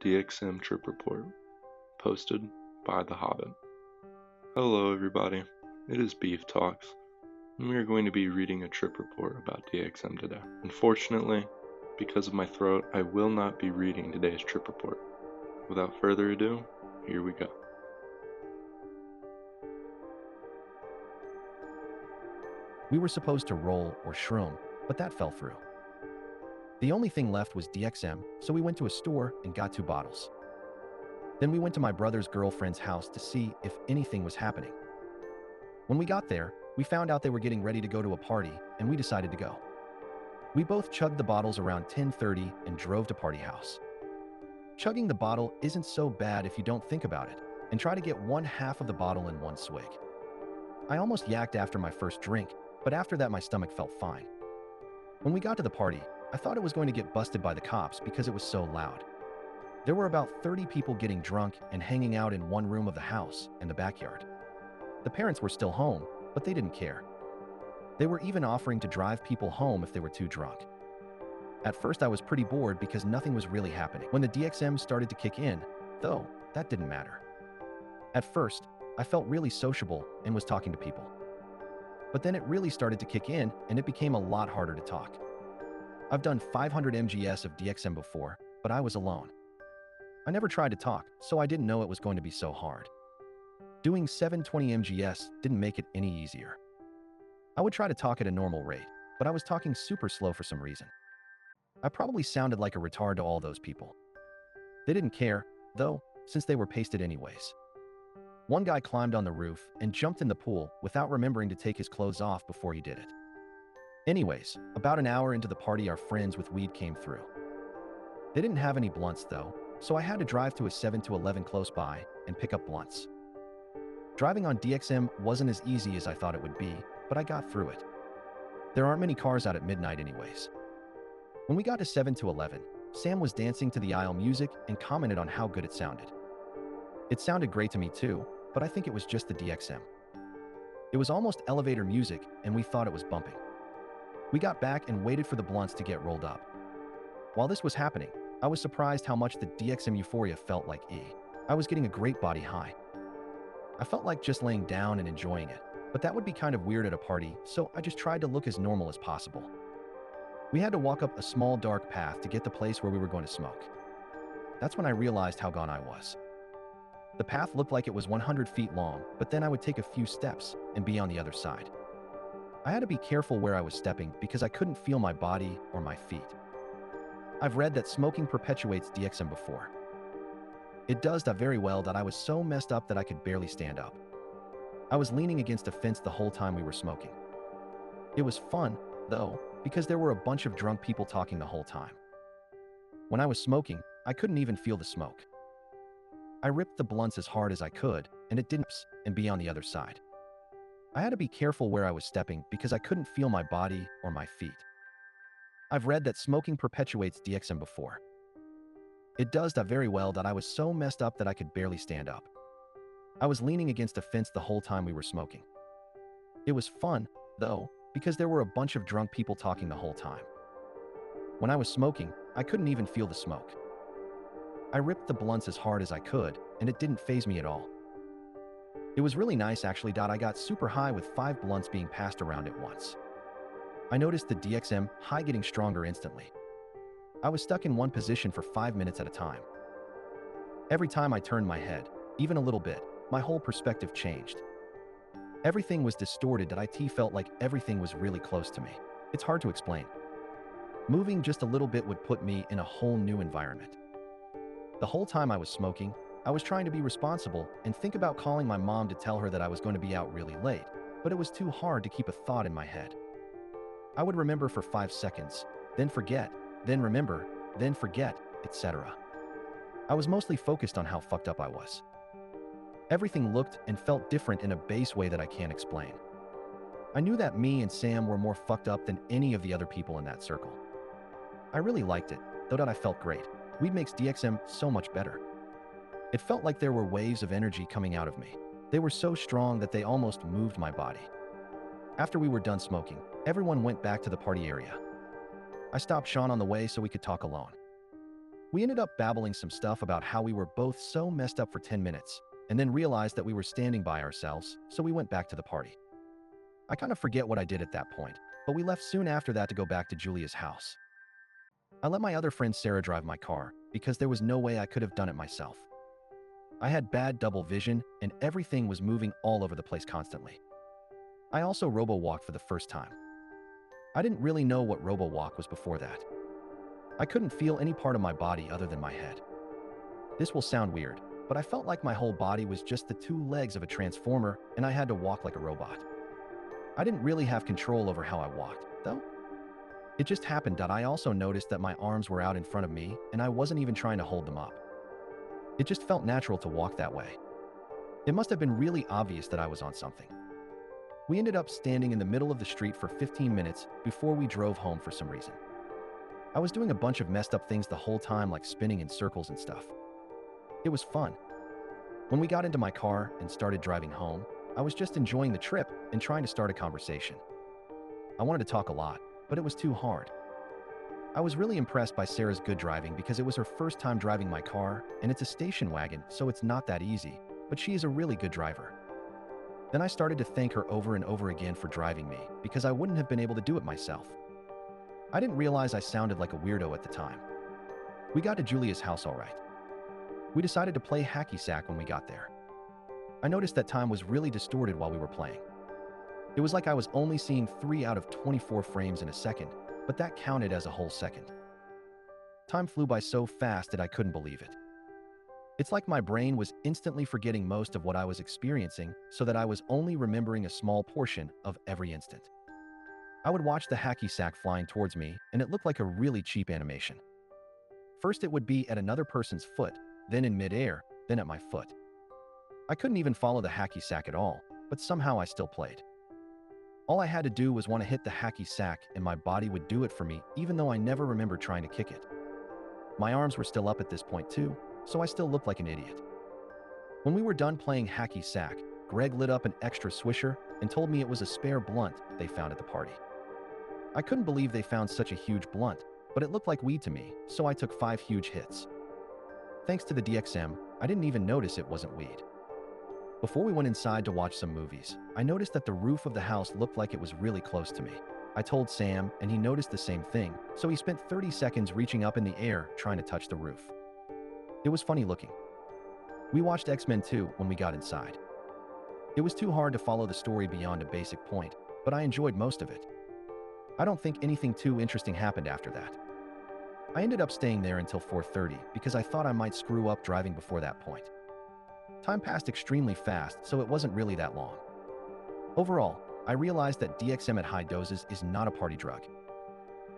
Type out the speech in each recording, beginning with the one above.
DXM Trip Report, posted by The Hobbit. Hello everybody, it is Beef Talks, and we are going to be reading a trip report about DXM today. Unfortunately, because of my throat, I will not be reading today's trip report. Without further ado, here we go. We were supposed to roll or shroom, but that fell through. The only thing left was DXM, so we went to a store and got 2 bottles. Then we went to my brother's girlfriend's house to see if anything was happening. When we got there, we found out they were getting ready to go to a party, and we decided to go. We both chugged the bottles around 10:30 and drove to party house. Chugging the bottle isn't so bad if you don't think about it, and try to get 1/2 of the bottle in one swig. I almost yacked after my first drink, but after that my stomach felt fine. When we got to the party, I thought it was going to get busted by the cops because it was so loud. There were about 30 people getting drunk and hanging out in one room of the house and the backyard. The parents were still home, but they didn't care. They were even offering to drive people home if they were too drunk. At first I was pretty bored because nothing was really happening. When the DXM started to kick in, though, that didn't matter. At first, I felt really sociable and was talking to people. But then it really started to kick in and it became a lot harder to talk. I've done 500 mgs of DXM before, but I was alone. I never tried to talk, so I didn't know it was going to be so hard. Doing 720 mgs didn't make it any easier. I would try to talk at a normal rate, but I was talking super slow for some reason. I probably sounded like a retard to all those people. They didn't care, though, since they were pasted anyways. One guy climbed on the roof and jumped in the pool without remembering to take his clothes off before he did it. Anyways, about an hour into the party our friends with weed came through. They didn't have any blunts though, so I had to drive to a 7-Eleven close by and pick up blunts. Driving on DXM wasn't as easy as I thought it would be, but I got through it. There aren't many cars out at midnight anyways. When we got to 7-Eleven, Sam was dancing to the aisle music and commented on how good it sounded. It sounded great to me too, but I think it was just the DXM. It was almost elevator music and we thought it was bumping. We got back and waited for the blunts to get rolled up. While this was happening, I was surprised how much the DXM euphoria felt like I was getting a great body high. I felt like just laying down and enjoying it, but that would be kind of weird at a party, so I just tried to look as normal as possible. We had to walk up a small dark path to get the place where we were going to smoke. That's when I realized how gone I was. The path looked like it was 100 feet long, but then I would take a few steps and be on the other side. I had to be careful where I was stepping because I couldn't feel my body or my feet. I've read that smoking perpetuates DXM before. It does that very well that I was so messed up that I could barely stand up. I was leaning against a fence the whole time we were smoking. It was fun, though, because there were a bunch of drunk people talking the whole time. When I was smoking, I couldn't even feel the smoke. I ripped the blunts as hard as I could, and it didn't and be on the other side. I had to be careful where I was stepping because I couldn't feel my body or my feet. I've read that smoking perpetuates DXM before. It does that very well that I was so messed up that I could barely stand up. I was leaning against a fence the whole time we were smoking. It was fun, though, because there were a bunch of drunk people talking the whole time. When I was smoking, I couldn't even feel the smoke. I ripped the blunts as hard as I could, and it didn't faze me at all. It was really nice actually. I got super high with 5 blunts being passed around at once. I noticed the DXM high getting stronger instantly. I was stuck in one position for 5 minutes at a time. Every time I turned my head, even a little bit, my whole perspective changed. Everything was distorted that it felt like everything was really close to me. It's hard to explain. Moving just a little bit would put me in a whole new environment. The whole time I was smoking, I was trying to be responsible and think about calling my mom to tell her that I was going to be out really late, but it was too hard to keep a thought in my head. I would remember for 5 seconds, then forget, then remember, then forget, etc. I was mostly focused on how fucked up I was. Everything looked and felt different in a base way that I can't explain. I knew that me and Sam were more fucked up than any of the other people in that circle. I really liked it, though that I felt great. Weed makes DXM so much better. It felt like there were waves of energy coming out of me. They were so strong that they almost moved my body. After we were done smoking, everyone went back to the party area. I stopped Sean on the way so we could talk alone. We ended up babbling some stuff about how we were both so messed up for 10 minutes, and then realized that we were standing by ourselves, so we went back to the party. I kind of forget what I did at that point, but we left soon after that to go back to Julia's house. I let my other friend Sarah drive my car, because there was no way I could have done it myself. I had bad double vision, and everything was moving all over the place constantly. I also robo-walked for the first time. I didn't really know what robo-walk was before that. I couldn't feel any part of my body other than my head. This will sound weird, but I felt like my whole body was just the two legs of a transformer and I had to walk like a robot. I didn't really have control over how I walked, though. It just happened that I also noticed that my arms were out in front of me and I wasn't even trying to hold them up. It just felt natural to walk that way. It must have been really obvious that I was on something. We ended up standing in the middle of the street for 15 minutes before we drove home for some reason. I was doing a bunch of messed up things the whole time, like spinning in circles and stuff. It was fun. When we got into my car and started driving home, I was just enjoying the trip and trying to start a conversation. I wanted to talk a lot, but it was too hard. I was really impressed by Sarah's good driving because it was her first time driving my car, and it's a station wagon, so it's not that easy, but she is a really good driver. Then I started to thank her over and over again for driving me, because I wouldn't have been able to do it myself. I didn't realize I sounded like a weirdo at the time. We got to Julia's house all right. We decided to play hacky sack when we got there. I noticed that time was really distorted while we were playing. It was like I was only seeing 3 out of 24 frames in a second, but that counted as a whole second. Time flew by so fast that I couldn't believe it. It's like my brain was instantly forgetting most of what I was experiencing so that I was only remembering a small portion of every instant. I would watch the hacky sack flying towards me, and it looked like a really cheap animation. First it would be at another person's foot, then in midair, then at my foot. I couldn't even follow the hacky sack at all, but somehow I still played. All I had to do was want to hit the hacky sack and my body would do it for me, even though I never remembered trying to kick it. My arms were still up at this point too, so I still looked like an idiot. When we were done playing hacky sack, Greg lit up an extra swisher and told me it was a spare blunt they found at the party. I couldn't believe they found such a huge blunt, but it looked like weed to me, so I took 5 huge hits. Thanks to the DXM, I didn't even notice it wasn't weed. Before we went inside to watch some movies, I noticed that the roof of the house looked like it was really close to me. I told Sam, and he noticed the same thing, so he spent 30 seconds reaching up in the air trying to touch the roof. It was funny looking. We watched X-Men 2 when we got inside. It was too hard to follow the story beyond a basic point, but I enjoyed most of it. I don't think anything too interesting happened after that. I ended up staying there until 4:30 because I thought I might screw up driving before that point. Time passed extremely fast, so it wasn't really that long. Overall, I realized that DXM at high doses is not a party drug.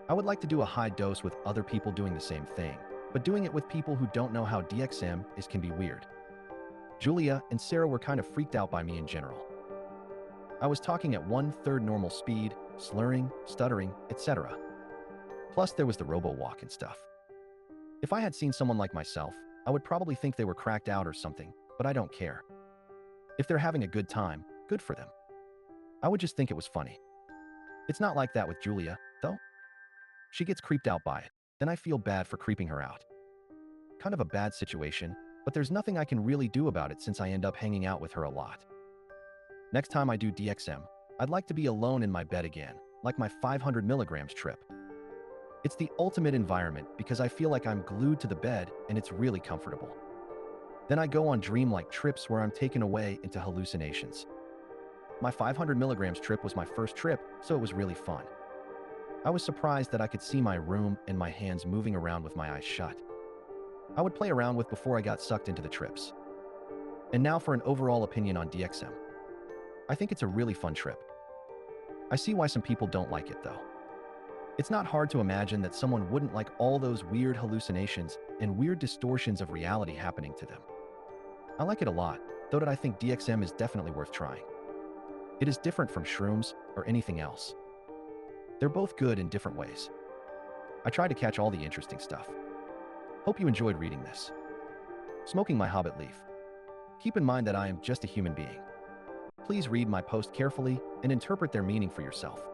I would like to do a high dose with other people doing the same thing, but doing it with people who don't know how DXM is can be weird. Julia and Sarah were kind of freaked out by me in general. I was talking at 1/3 normal speed, slurring, stuttering, etc. Plus there was the Robo-Walk and stuff. If I had seen someone like myself, I would probably think they were cracked out or something, but I don't care. If they're having a good time, good for them. I would just think it was funny. It's not like that with Julia, though. She gets creeped out by it, then I feel bad for creeping her out. Kind of a bad situation, but there's nothing I can really do about it since I end up hanging out with her a lot. Next time I do DXM, I'd like to be alone in my bed again, like my 500 milligrams trip. It's the ultimate environment because I feel like I'm glued to the bed and it's really comfortable. Then I go on dreamlike trips where I'm taken away into hallucinations. My 500 milligrams trip was my first trip, so it was really fun. I was surprised that I could see my room and my hands moving around with my eyes shut. I would play around with before I got sucked into the trips. And now for an overall opinion on DXM. I think it's a really fun trip. I see why some people don't like it though. It's not hard to imagine that someone wouldn't like all those weird hallucinations and weird distortions of reality happening to them. I like it a lot, though that I think DXM is definitely worth trying. It is different from shrooms or anything else. They're both good in different ways. I tried to catch all the interesting stuff. Hope you enjoyed reading this. Smoking my Hobbit leaf. Keep in mind that I am just a human being. Please read my post carefully and interpret their meaning for yourself.